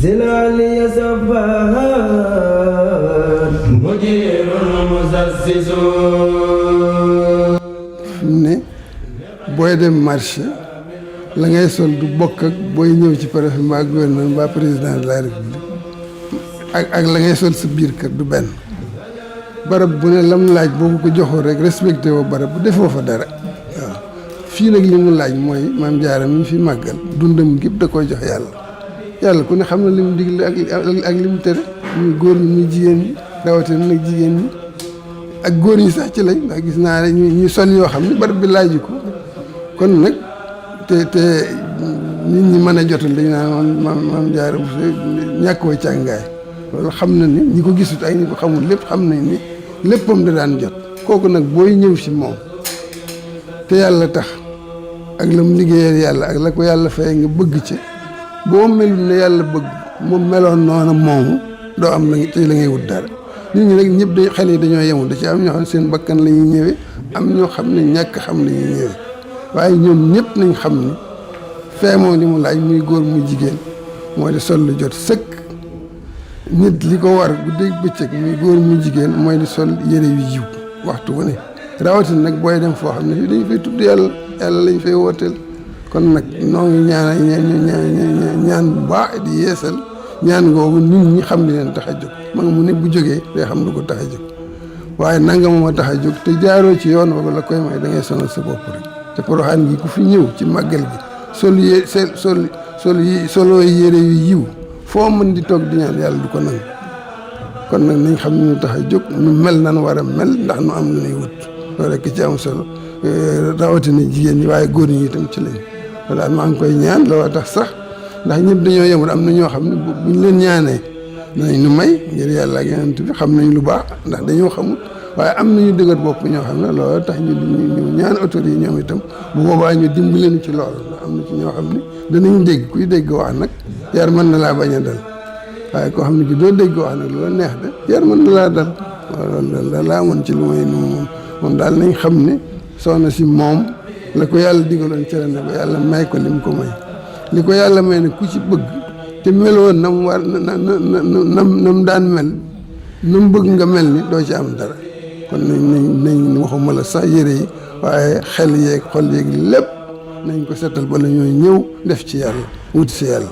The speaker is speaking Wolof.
زلالي سفار مدير المسسس ne booy dem marché la ngay sol du bokk ak booy ñëw ci préfet mbaa gouverneur mbaa président de la république ak la ngay sol sa biir kër du benn. barab bu ne lam laaj boo ko joxoo rek respecté woo barab bu defoo fa dara waaw. fii nag li mu laaj mooy maam Jaara mi fi màggal dundam gépp da koy jox yàlla ku ne xam na li mu digle ak li mu tere muy góor ñi muy jigéen ñi rawatina nag jigéen ñi ak góor ñi sax ci lañ ndax gis naa ne ñu sol yoo xam ne barab bi laaju ko kon nag te nit ñi mën a jotal dañu naan maam Jaara bu ñàkk wa càngaay loolu xam na ni ñi ko gisut ak ñi ko xamul lépp xam nañ ni léppam da daan jot kooku nag booy ñëw si moom te yàlla tax ak la mu liggéeyal yàlla ak la ko yàlla fay nga bëgg ci boo melul ne yàlla bëgg moom meloon noona moomu doo am la ngay wut dara nit ñi nag ñëpp day xel yi dañoo yemul da ci am ñoo xam ne seen bakkan la ñuy ñëwee am ñoo xam ne ñàkk xam la ñuy ñëwee waaye ñoom ñëpp nañ xam ni fee moom li mu laaj muy góor muy jigéen moo di sol lu jot sëkk nit li ko war guddeeg bëccëg muy góor muy jigéen mooy di sol yére yu yiw waxtu wu ne rawatina nag booy dem foo xam ne fii dañu fay tudd yàlla lañ fay wooteel kon nag noo ngi ñaan bu baax di yeesal ñaan googu nit ñi xam li leen tax a jóg ma nga mu ne bu jógee day xam lu ko tax a jóg waaye nanga moom a tax a jóg te jaaroo ci yoon boobu la koy may da ngay sonal sa bopp rek te Porokhane gi ku fi ñëw ci màggal gi soloo yére yu yiw foo mën di toog di ñaan yàlla du ko nangu kon nag nañ xam ne ñu tax a jóg ñu mel nan war a mel ndax nu am lu ñuy wut loolu rek ci am solo rawatina jigéen ñi waaye góor ñi itam ci lañ voilà maa ngi koy ñaan loolu tax sax ndax ñëpp dañoo yemul am na ñoo xam ne buñ leen ñaanee danañ nu may ngir yàlla ak yonent bi xam nañ lu baax ndax dañoo xamul waaye am nañu dëgër bopp ñoo xam ne loolu tax ñu ñaan autorité yi ñoom itam bu boobaa ñu dimbali leen ci loolu ndax am na ci ñoo xam ne danañ dégg kuy dégg wax nag yar mën na laa bañ a dal waaye koo xam ne ki doo dégg wax nag lu la neex de yar mën na laa dal loolu laa mën ci lu may nu moom daal nañ xam ne soxna si moom la ko yàlla digaloon cere ne ko yàlla may ko lim ko may li ko yàlla may ne ku ci bëgg te meloon na mu war na mu daan mel na mu bëgg nga mel ni doo ci am dara kon nañ waxuma la sax yére yi waaye xel yeeg xol yeeg lépp nañ ko setal ba la ñooy ñëw def ci yàlla wuti si yàlla